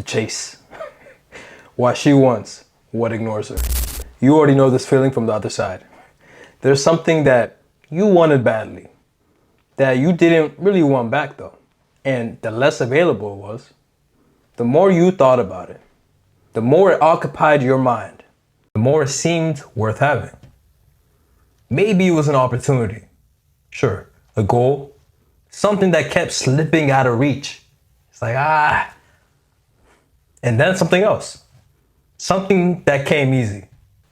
chase. Why she wants what ignores her. You already know this feeling from the other side. There's something that you wanted badly, that you didn't really want back though. And the less available it was, the more you thought about it, the more it occupied your mind, the more it seemed worth having. Maybe it was an opportunity. Sure, a goal, something that kept slipping out of reach. It's like, and then something else. Something that came easy.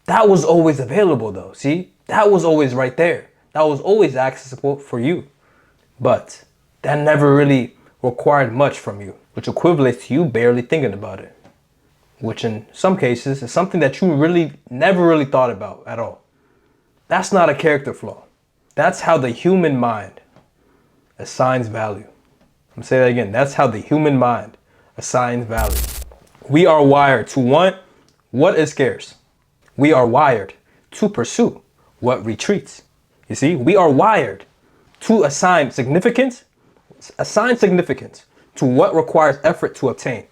That was always available though, see? That was always right there. That was always accessible for you. But that never really required much from you, which equates to you barely thinking about it. Which in some cases is something that you really never really thought about at all. That's not a character flaw. That's how the human mind assigns value. I'm gonna say that again. That's how the human mind assigns value. We are wired to want what is scarce. We are wired to pursue what retreats. You see, we are wired to assign significance to what requires effort to obtain.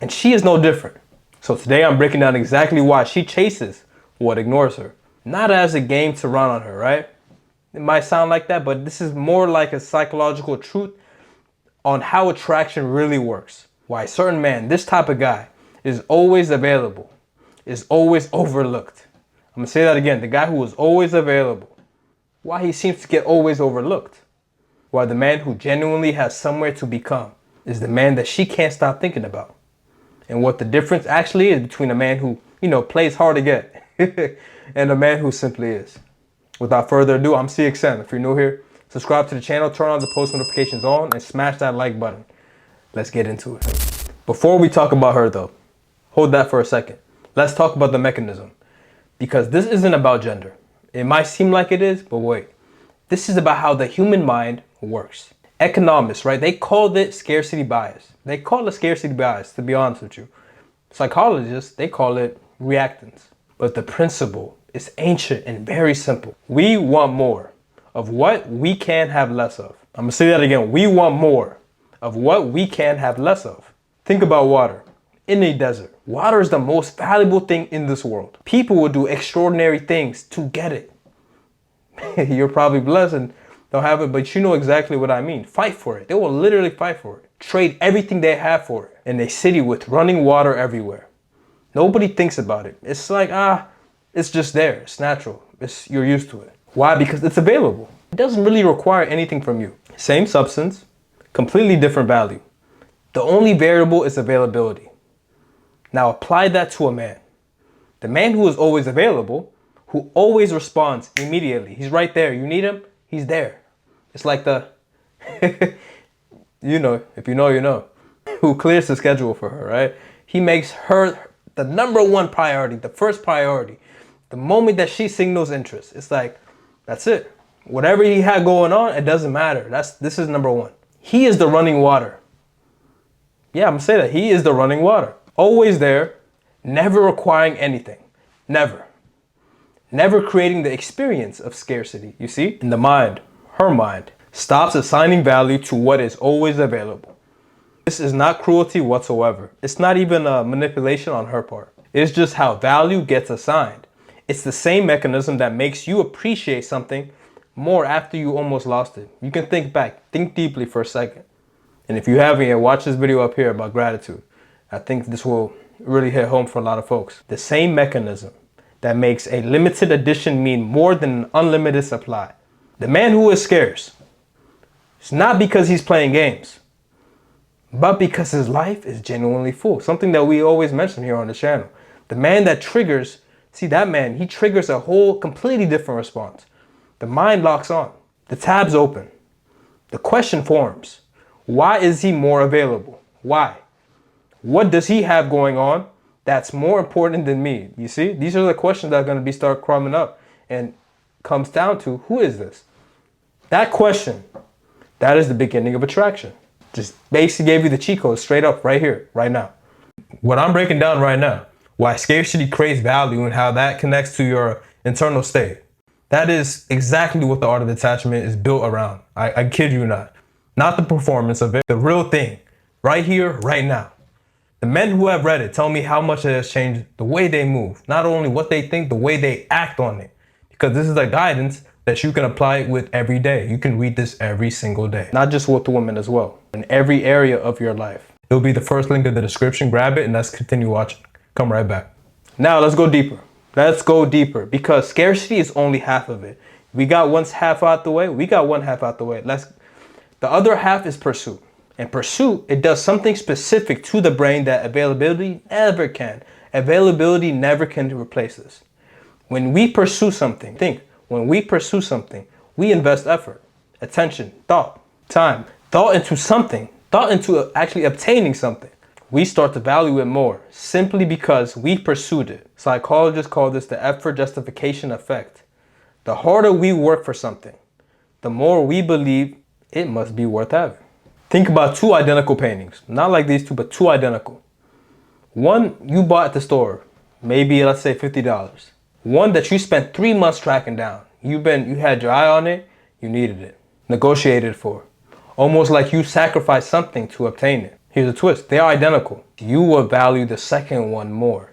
And she is no different. So today I'm breaking down exactly why she chases what ignores her. Not as a game to run on her, right? It might sound like that, but this is more like a psychological truth on how attraction really works. Why a certain man, this type of guy, is always available, is always overlooked. I'm gonna say that again. The guy who is always available. Why he seems to get always overlooked. Why the man who genuinely has somewhere to become is the man that she can't stop thinking about. And what the difference actually is between a man who, plays hard to get and a man who simply is. Without further ado, I'm CXM. If you're new here, subscribe to the channel, turn on the post notifications on, and smash that like button. Let's get into it. Before we talk about her though, hold that for a second. Let's talk about the mechanism. Because this isn't about gender. It might seem like it is, but wait. This is about how the human mind works. Economists, right? They called it scarcity bias. They call it scarcity bias, to be honest with you. Psychologists, they call it reactance. But the principle is ancient and very simple. We want more of what we can have less of. I'm gonna say that again. We want more of what we can have less of. Think about water. In a desert, water is the most valuable thing in this world. People will do extraordinary things to get it. You're probably blessed and don't have it, but you know exactly what I mean. Fight for it. They will literally fight for it. Trade everything they have for it. In a city with running water everywhere. Nobody thinks about it. It's like, it's just there. It's natural. You're used to it. Why? Because it's available. It doesn't really require anything from you. Same substance, completely different value. The only variable is availability. Now apply that to a man. The man who is always available, who always responds immediately. He's right there. You need him, he's there. It's like the, if you know, you know, who clears the schedule for her, right? He makes her the number one priority, the first priority. The moment that she signals interest, it's like, that's it. Whatever he had going on, it doesn't matter. This is number one. He is the running water. Yeah, I'm gonna say that. He is the running water. Always there, never requiring anything. Never. Never creating the experience of scarcity. You see? In the mind, her mind, stops assigning value to what is always available. This is not cruelty whatsoever. It's not even a manipulation on her part. It's just how value gets assigned. It's the same mechanism that makes you appreciate something more after you almost lost it. You can think back, think deeply for a second. And if you haven't yet, watch this video up here about gratitude. I think this will really hit home for a lot of folks. The same mechanism that makes a limited edition mean more than an unlimited supply. The man who is scarce, it's not because he's playing games, but because his life is genuinely full. Something that we always mention here on the channel. The man that triggers, see that man, he triggers a whole completely different response. The mind locks on, the tabs open, the question forms. Why is he more available? Why? What does he have going on that's more important than me? You see, these are the questions that are going to start crumbing up, and comes down to, who is this? That question, that is the beginning of attraction. Just basically gave you the cheat code straight up right here, right now. What I'm breaking down right now, why scarcity creates value and how that connects to your internal state. That is exactly what the art of detachment is built around. I kid you not. Not the performance of it, the real thing, right here, right now. The men who have read it tell me how much it has changed the way they move. Not only what they think, the way they act on it. Because this is a guidance that you can apply with every day. You can read this every single day. Not just with the women as well. In every area of your life. It'll be the first link in the description. Grab it and let's continue watching. Come right back. Now let's go deeper. Let's go deeper. Because scarcity is only half of it. We got one half out the way. We got one half out the way. The other half is pursuit. And pursuit, it does something specific to the brain that availability never can. Availability never can replace this. When we pursue something, when we pursue something, we invest effort, attention, thought, time, thought into something, thought into actually obtaining something. We start to value it more simply because we pursued it. Psychologists call this the effort justification effect. The harder we work for something, the more we believe it must be worth having. Think about two identical paintings. Not like these two, but two identical. One you bought at the store, maybe let's say $50. One that you spent 3 months tracking down. You had your eye on it, you needed it, negotiated for. Almost like you sacrificed something to obtain it. Here's a twist, they are identical. You will value the second one more.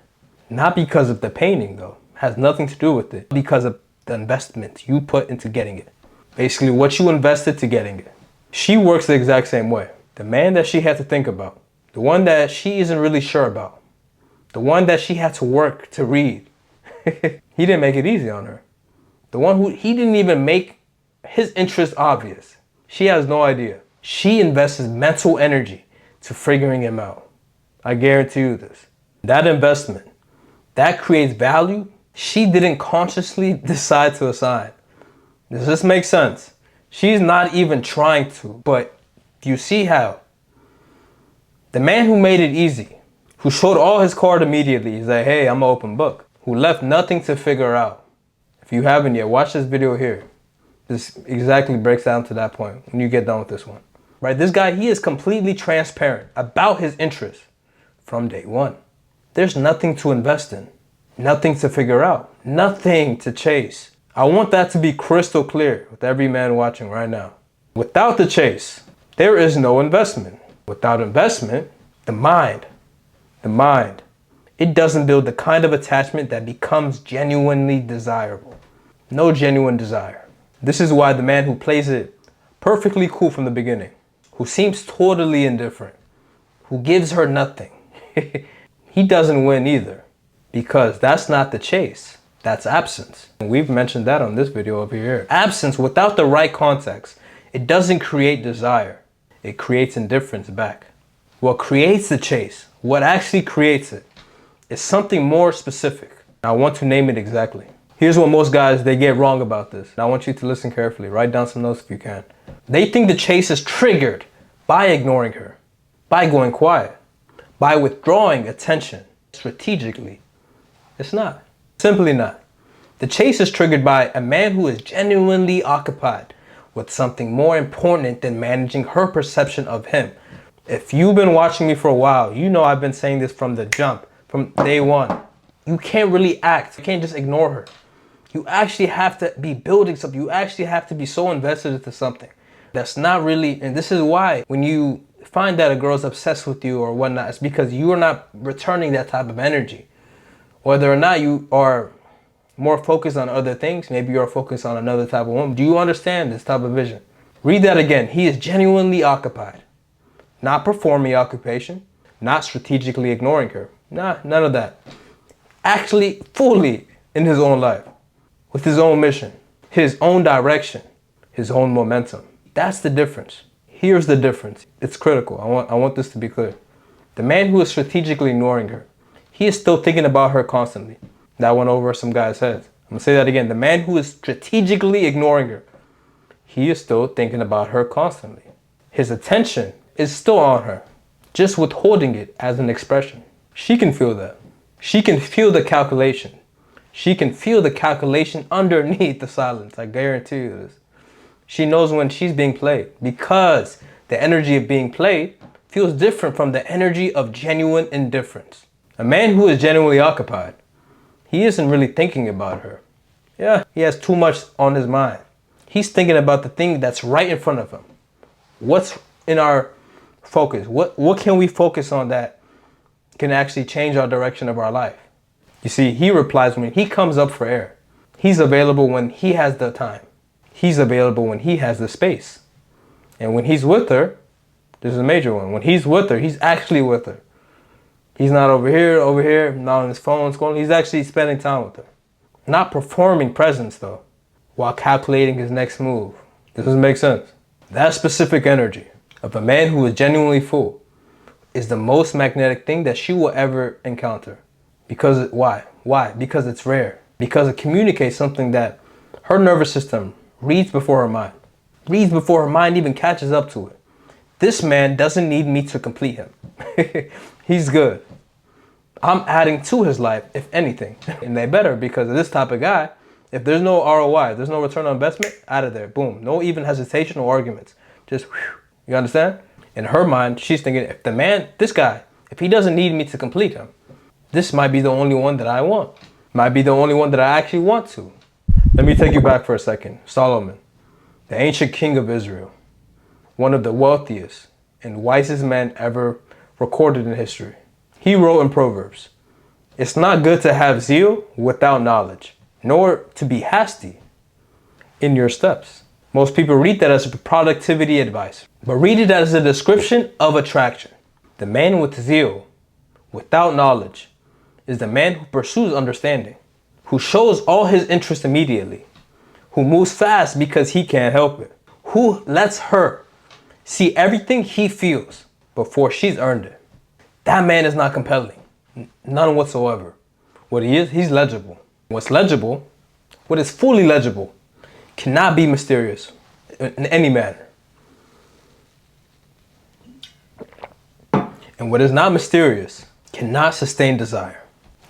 Not because of the painting though, has nothing to do with it. Because of the investment you put into getting it. Basically what you invested to getting it. She works the exact same way. The man that she had to think about, the one that she isn't really sure about, the one that she had to work to read, he didn't make it easy on her. The one who he didn't even make his interest obvious. She has no idea. She invests mental energy to figuring him out. I guarantee you this. That investment, that creates value she didn't consciously decide to assign. Does this make sense? She's not even trying to, but you see how? The man who made it easy, who showed all his card immediately, he's like, hey, I'm an open book, who left nothing to figure out. If you haven't yet, watch this video here. This exactly breaks down to that point when you get done with this one. Right, this guy, he is completely transparent about his interests from day one. There's nothing to invest in, nothing to figure out, nothing to chase. I want that to be crystal clear with every man watching right now. Without the chase, there is no investment. Without investment, the mind, it doesn't build the kind of attachment that becomes genuinely desirable. No genuine desire. This is why the man who plays it perfectly cool from the beginning, who seems totally indifferent, who gives her nothing, he doesn't win either, because that's not the chase. That's absence. And we've mentioned that on this video over here. Absence without the right context, it doesn't create desire. It creates indifference back. What creates the chase, what actually creates it, is something more specific. I want to name it exactly. Here's what most guys, they get wrong about this. And I want you to listen carefully. Write down some notes if you can. They think the chase is triggered by ignoring her, by going quiet, by withdrawing attention strategically. It's not. Simply not. The chase is triggered by a man who is genuinely occupied with something more important than managing her perception of him. If you've been watching me for a while, you know I've been saying this from the jump, from day one. You can't really act. You can't just ignore her. You actually have to be building something. You actually have to be so invested into something. That's not really, and this is why when you find that a girl's obsessed with you or whatnot, it's because you are not returning that type of energy. Whether or not you are more focused on other things, maybe you're focused on another type of woman. Do you understand this type of vision? Read that again. He is genuinely occupied. Not performing occupation, not strategically ignoring her. Nah, none of that. Actually, fully in his own life, with his own mission, his own direction, his own momentum. That's the difference. Here's the difference. It's critical. I want this to be clear. The man who is strategically ignoring her, he is still thinking about her constantly. That went over some guys' heads. I'm gonna say that again. The man who is strategically ignoring her, he is still thinking about her constantly. His attention is still on her, just withholding it as an expression. She can feel that. She can feel the calculation. She can feel the calculation underneath the silence. I guarantee you this. She knows when she's being played because the energy of being played feels different from the energy of genuine indifference. A man who is genuinely occupied, he isn't really thinking about her. Yeah, he has too much on his mind. He's thinking about the thing that's right in front of him. What's in our focus? What can we focus on that can actually change our direction of our life. You see, he replies when he comes up for air. He's available when he has the time. He's available when he has the space. And when he's with her, this is a major one. When he's with her, he's actually with her. He's not over here, not on his phone, scrolling. He's actually spending time with her. Not performing presence though, while calculating his next move. Does this make sense? That specific energy of a man who is genuinely full is the most magnetic thing that she will ever encounter. Because why? Why? Because it's rare. Because it communicates something that her nervous system reads before her mind. Reads before her mind even catches up to it. This man doesn't need me to complete him. He's good. I'm adding to his life, if anything. And they better, because of this type of guy, if there's no ROI, if there's no return on investment, out of there. Boom. No even hesitation or arguments. Just, whew. You understand? In her mind, she's thinking, if the man, this guy, if he doesn't need me to complete him, this might be the only one that I want. Might be the only one that I actually want to. Let me take you back for a second. Solomon, the ancient king of Israel, one of the wealthiest and wisest men ever recorded in history. He wrote in Proverbs, "It's not good to have zeal without knowledge, nor to be hasty in your steps." Most people read that as productivity advice, but read it as a description of attraction. The man with zeal, without knowledge, is the man who pursues understanding, who shows all his interest immediately, who moves fast because he can't help it, who lets her see everything he feels before she's earned it. That man is not compelling, none whatsoever. What he is, he's legible. What's legible, what is fully legible, cannot be mysterious in any manner. And what is not mysterious cannot sustain desire.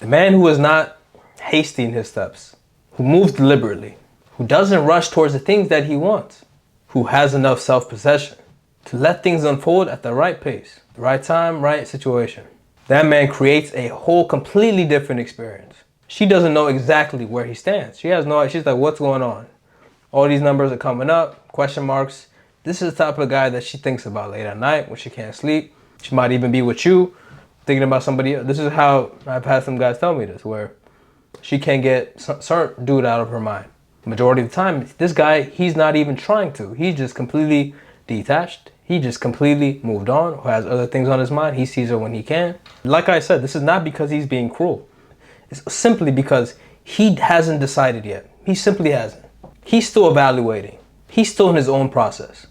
The man who is not hasty in his steps, who moves deliberately, who doesn't rush towards the things that he wants, who has enough self-possession to let things unfold at the right pace, the right time, right situation. That man creates a whole completely different experience. She doesn't know exactly where he stands. She has no idea. She's like, what's going on? All these numbers are coming up, question marks. This is the type of guy that she thinks about late at night when she can't sleep. She might even be with you, thinking about somebody else. This is how I've had some guys tell me this, where she can't get certain dude out of her mind. The majority of the time, this guy, he's not even trying to. He's just completely detached. He just completely moved on, who has other things on his mind. He sees her when he can. Like I said, this is not because he's being cruel. It's simply because he hasn't decided yet. He simply hasn't. He's still evaluating. He's still in his own process.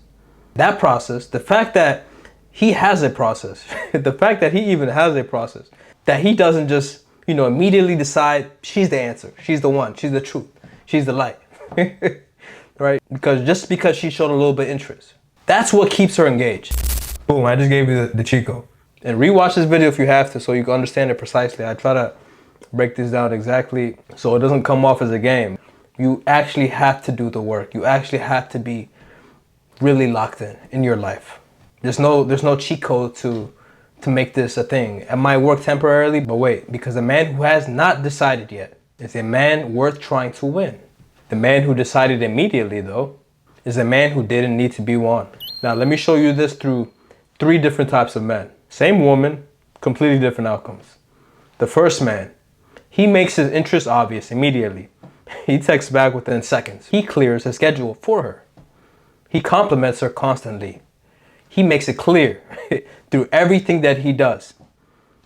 That process, the fact that he has a process, the fact that he even has a process, that he doesn't just, immediately decide she's the answer, she's the one, she's the truth, she's the light, right? Because she showed a little bit of interest. That's what keeps her engaged. Boom, I just gave you the Chico. And rewatch this video if you have to, so you can understand it precisely. I try to break this down exactly so it doesn't come off as a game. You actually have to do the work. You actually have to be really locked in your life. There's no cheat code to make this a thing. It might work temporarily, but wait, because the man who has not decided yet is a man worth trying to win. The man who decided immediately, though, is a man who didn't need to be won. Now, let me show you this through 3 different types of men. Same woman, completely different outcomes. The first man, he makes his interest obvious immediately. He texts back within seconds. He clears his schedule for her. He compliments her constantly. He makes it clear through everything that he does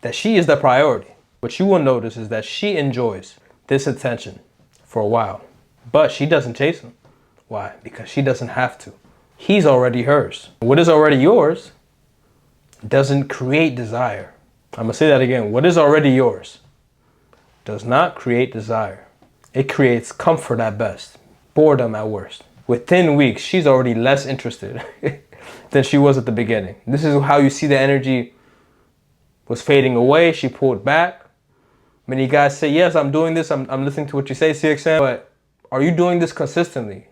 that she is the priority. What you will notice is that she enjoys this attention for a while, but she doesn't chase him. Why? Because she doesn't have to. He's already hers. What is already yours doesn't create desire. I'm gonna say that again. What is already yours does not create desire. It creates comfort at best, boredom at worst. Within weeks, she's already less interested than she was at the beginning. This is how you see the energy was fading away. She pulled back. Many guys say, yes, I'm doing this. I'm listening to what you say, CXM, but are you doing this consistently?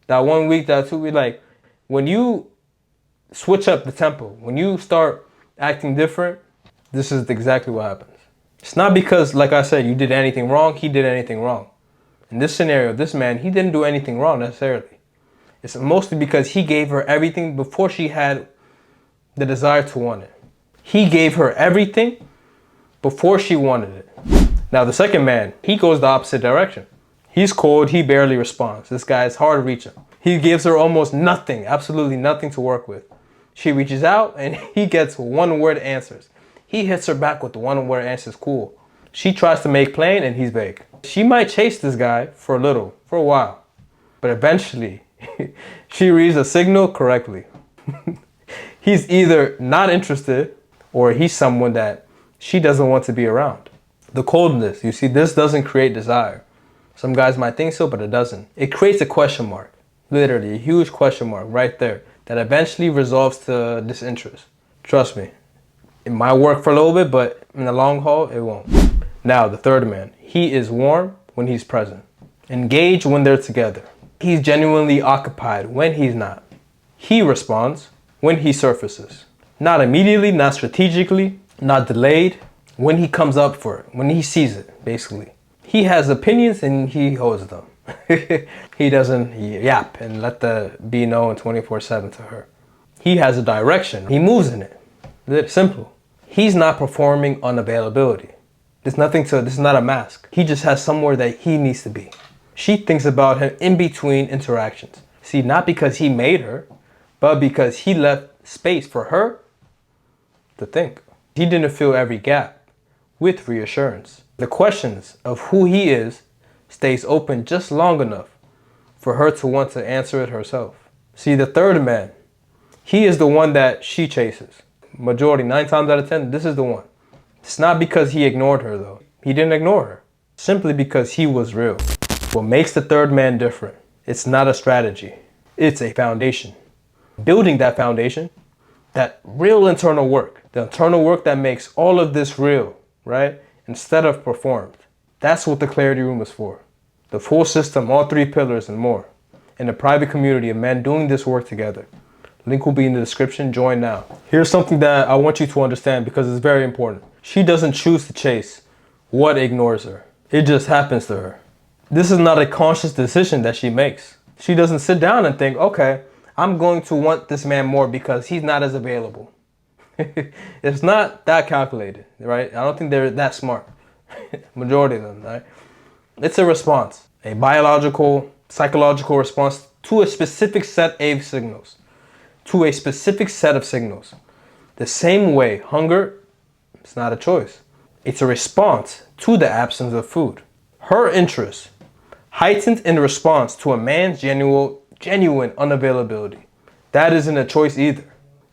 That 1 week, that 2 weeks, like when you switch up the tempo, when you start acting different, this is exactly what happens. It's not because, like I said, you did anything wrong, he did anything wrong. In this scenario, this man, he didn't do anything wrong necessarily. It's mostly because he gave her everything before she had the desire to want it. He gave her everything before she wanted it. Now the second man, he goes the opposite direction. He's cold, he barely responds. This guy is hard to reach him. He gives her almost nothing, absolutely nothing to work with. She reaches out and he gets one-word answers. He hits her back with the one-word answers, cool. She tries to make plain and he's vague. She might chase this guy for a while, but eventually she reads a signal correctly. He's either not interested or he's someone that she doesn't want to be around. The coldness, you see, this doesn't create desire. Some guys might think so, but it doesn't. It creates a question mark, literally a huge question mark right there that eventually resolves to disinterest. Trust me, it might work for a little bit, but in the long haul, it won't. Now, the third man, he is warm when he's present, engaged when they're together. He's genuinely occupied when he's not. He responds when he surfaces. Not immediately, not strategically, not delayed. When he comes up for it, when he sees it, basically. He has opinions and he holds them. He doesn't yap and let the be known 24/7 to her. He has a direction. He moves in it. It's simple. He's not performing unavailability. This is not a mask. He just has somewhere that he needs to be. She thinks about him in between interactions. See, not because he made her, but because he left space for her to think. He didn't fill every gap with reassurance. The questions of who he is stays open just long enough for her to want to answer it herself. See, the third man, he is the one that she chases. Majority, 9 times out of 10, this is the one. It's not because he ignored her though. He didn't ignore her. Simply because he was real. What makes the third man different, it's not a strategy. It's a foundation. Building that foundation, that real internal work, the internal work that makes all of this real, right? Instead of performed. That's what the Clarity Room is for. The full system, all 3 pillars and more. In a private community of men doing this work together. Link will be in the description. Join now. Here's something that I want you to understand because it's very important. She doesn't choose to chase what ignores her. It just happens to her. This is not a conscious decision that she makes. She doesn't sit down and think, okay, I'm going to want this man more because he's not as available. It's not that calculated, right? I don't think they're that smart. Majority of them, right? It's a response, a biological, psychological response to a specific set of signals, to a specific set of signals. The same way hunger, it's not a choice. It's a response to the absence of food. Her interest heightened in response to a man's genuine unavailability. That isn't a choice either.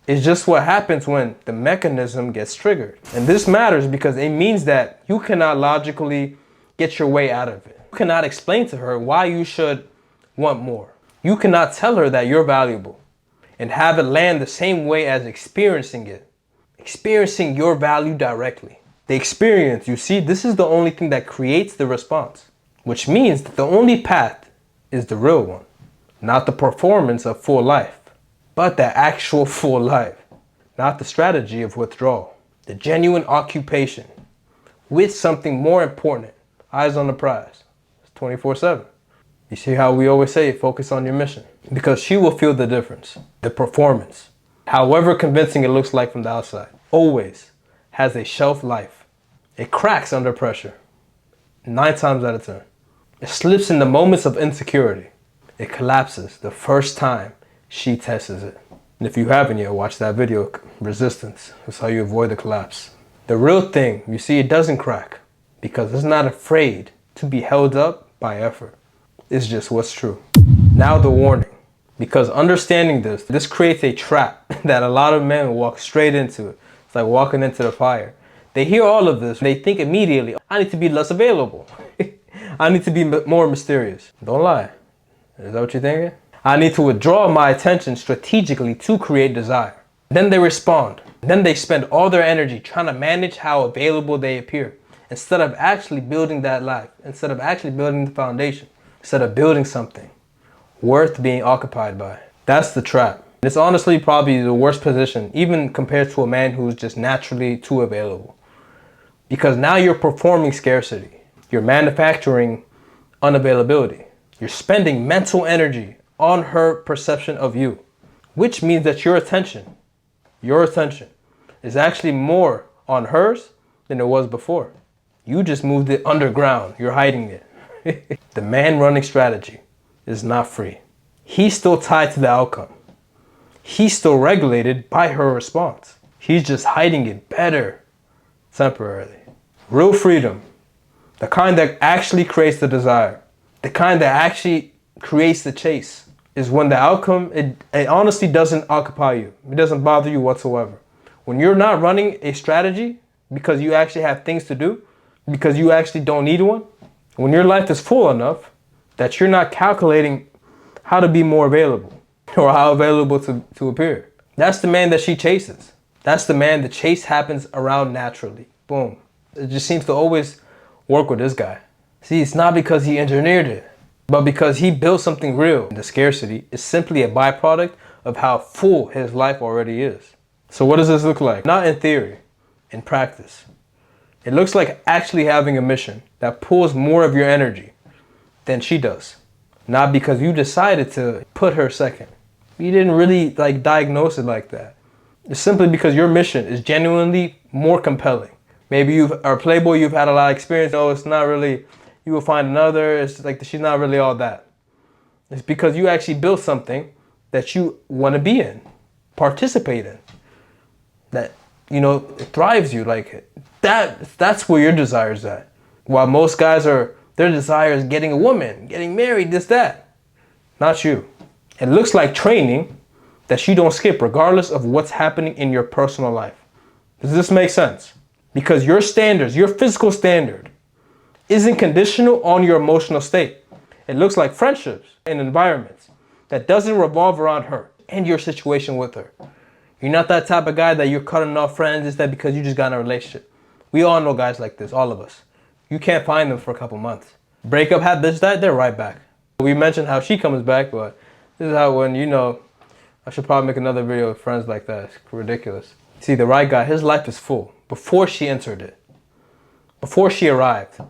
It's just what happens when the mechanism gets triggered. And this matters because it means that you cannot logically get your way out of it. You cannot explain to her why you should want more. You cannot tell her that you're valuable and have it land the same way as experiencing it. Experiencing your value directly. The experience, you see, this is the only thing that creates the response, which means that the only path is the real one, not the performance of full life. But the actual full life, not the strategy of withdrawal. The genuine occupation with something more important, eyes on the prize. It's 24/7. You see how we always say, focus on your mission. Because she will feel the difference. The performance, however convincing it looks like from the outside, always has a shelf life. It cracks under pressure, 9 times out of 10. It slips in the moments of insecurity. It collapses the first time she tests it. And if you haven't yet, watch that video, Resistance. That's how you avoid the collapse. The real thing, you see, it doesn't crack because it's not afraid to be held up by effort. It's just what's true. Now the warning, because understanding this creates a trap that a lot of men walk straight into. It's like walking into the fire. They hear all of this. They think immediately, I need to be less available. I need to be more mysterious. Don't lie. Is that what you're thinking? I need to withdraw my attention strategically to create desire. Then they respond. Then they spend all their energy trying to manage how available they appear instead of actually building that life, instead of actually building the foundation, instead of building something worth being occupied by. That's the trap. It's honestly probably the worst position, even compared to a man who's just naturally too available. Because now you're performing scarcity. You're manufacturing unavailability. You're spending mental energy on her perception of you, which means that your attention is actually more on hers than it was before. You just moved it underground. You're hiding it. The man running strategy is not free. He's still tied to the outcome. He's still regulated by her response. He's just hiding it better temporarily. Real freedom, the kind that actually creates the desire, the kind that actually creates the chase, is when the outcome, it honestly doesn't occupy you. It doesn't bother you whatsoever. When you're not running a strategy because you actually have things to do, because you actually don't need one, when your life is full enough that you're not calculating how to be more available or how available to appear. That's the man that she chases. That's the man the chase happens around naturally. Boom. It just seems to always work with this guy. See, it's not because he engineered it, but because he built something real. The scarcity is simply a byproduct of how full his life already is. So what does this look like? Not in theory, in practice. It looks like actually having a mission that pulls more of your energy than she does. Not because you decided to put her second. You didn't really diagnose it like that. It's simply because your mission is genuinely more compelling. Maybe you've a playboy, you've had a lot of experience. Oh, it's not really, you will find another. It's like she's not really all that. It's because you actually built something that you want to be in, participate in, that, it thrives you. Like that's where your desire is at. While most guys their desire is getting a woman, getting married, this, that. Not you. It looks like training that you don't skip regardless of what's happening in your personal life. Does this make sense? Because your standards, your physical standard, isn't conditional on your emotional state. It looks like friendships and environments that doesn't revolve around her and your situation with her. You're not that type of guy that you're cutting off friends. Is that because you just got in a relationship? We all know guys like this, all of us. You can't find them for a couple months. Break up, have this, that, they're right back. We mentioned how she comes back, but this is how I should probably make another video with friends like that. It's ridiculous. See, the right guy, his life is full before she entered it, before she arrived.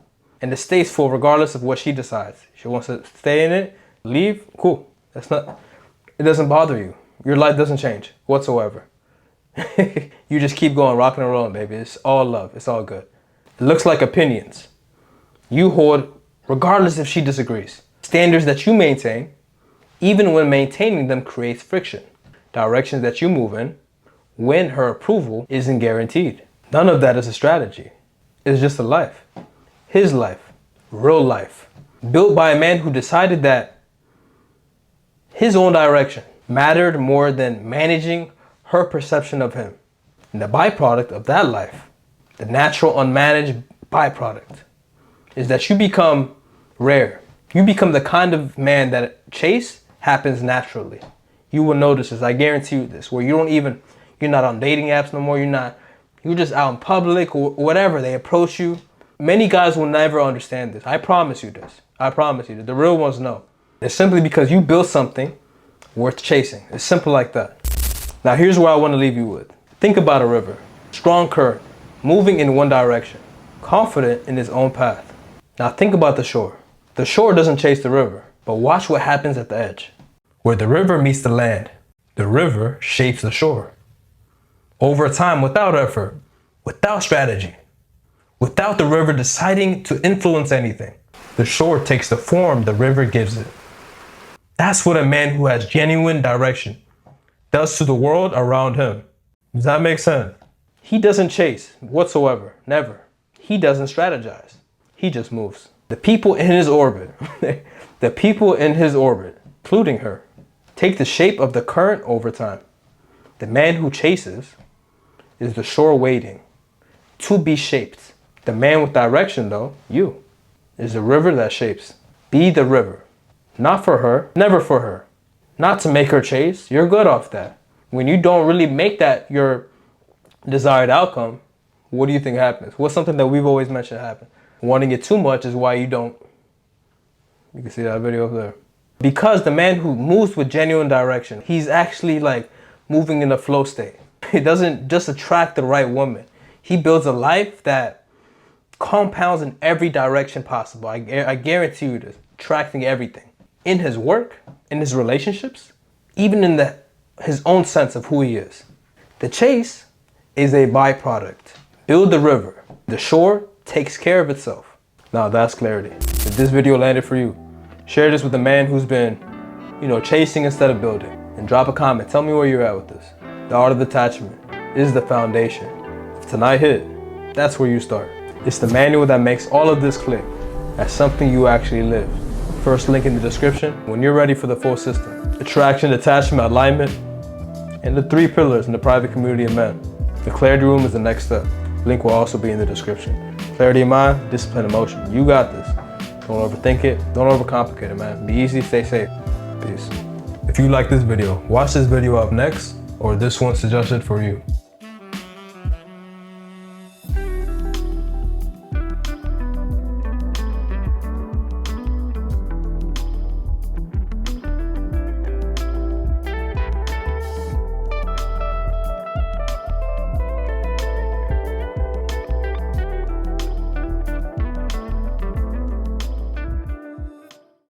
And it stays full regardless of what she decides. She wants to stay in it, leave, cool. It doesn't bother you. Your life doesn't change whatsoever. You just keep going, rocking and rolling, baby. It's all love. It's all good. It looks like opinions you hold regardless if she disagrees. Standards that you maintain, even when maintaining them creates friction. Directions that you move in when her approval isn't guaranteed. None of that is a strategy. It's just a life. His life. Real life. Built by a man who decided that his own direction mattered more than managing her perception of him. And the byproduct of that life, the natural unmanaged byproduct, is that you become rare. You become the kind of man that chase happens naturally. You will notice this, I guarantee you this, where you're not on dating apps no more, you're just out in public or whatever, they approach you. Many guys will never understand this. I promise you this. I promise you that the real ones know. It's simply because you built something worth chasing. It's simple like that. Now here's where I want to leave you with. Think about a river, strong current, moving in one direction, confident in its own path. Now think about the shore. The shore doesn't chase the river, but watch what happens at the edge. Where the river meets the land, the river shapes the shore. Over time, without effort, without strategy, without the river deciding to influence anything, the shore takes the form the river gives it. That's what a man who has genuine direction does to the world around him. Does that make sense? He doesn't chase whatsoever, never. He doesn't strategize. He just moves. The people in his orbit, including her, take the shape of the current over time. The man who chases is the shore waiting to be shaped. The man with direction, though, you, is the river that shapes. Be the river. Not for her, never for her. Not to make her chase, you're good off that. When you don't really make that your desired outcome, what do you think happens? What's something that we've always mentioned happen? Wanting it too much is why you don't. You can see that video up there. Because the man who moves with genuine direction, he's actually moving in a flow state. He doesn't just attract the right woman. He builds a life that compounds in every direction possible. I guarantee you this, attracting everything. In his work, in his relationships, even in his own sense of who he is. The chase is a byproduct. Build the river. The shore takes care of itself. Now that's clarity. If this video landed for you, share this with a man who's been, chasing instead of building. And drop a comment. Tell me where you're at with this. The art of detachment is the foundation. If tonight hit, that's where you start. It's the manual that makes all of this click as something you actually live. First link in the description when you're ready for the full system. Attraction, detachment, alignment, and the 3 pillars in the private community of men. The clarity room is the next step. Link will also be in the description. Clarity of mind, discipline, emotion. You got this. Don't overthink it. Don't overcomplicate it, man. Be easy, stay safe. Peace. If you like this video, watch this video up next, or this one suggested for you.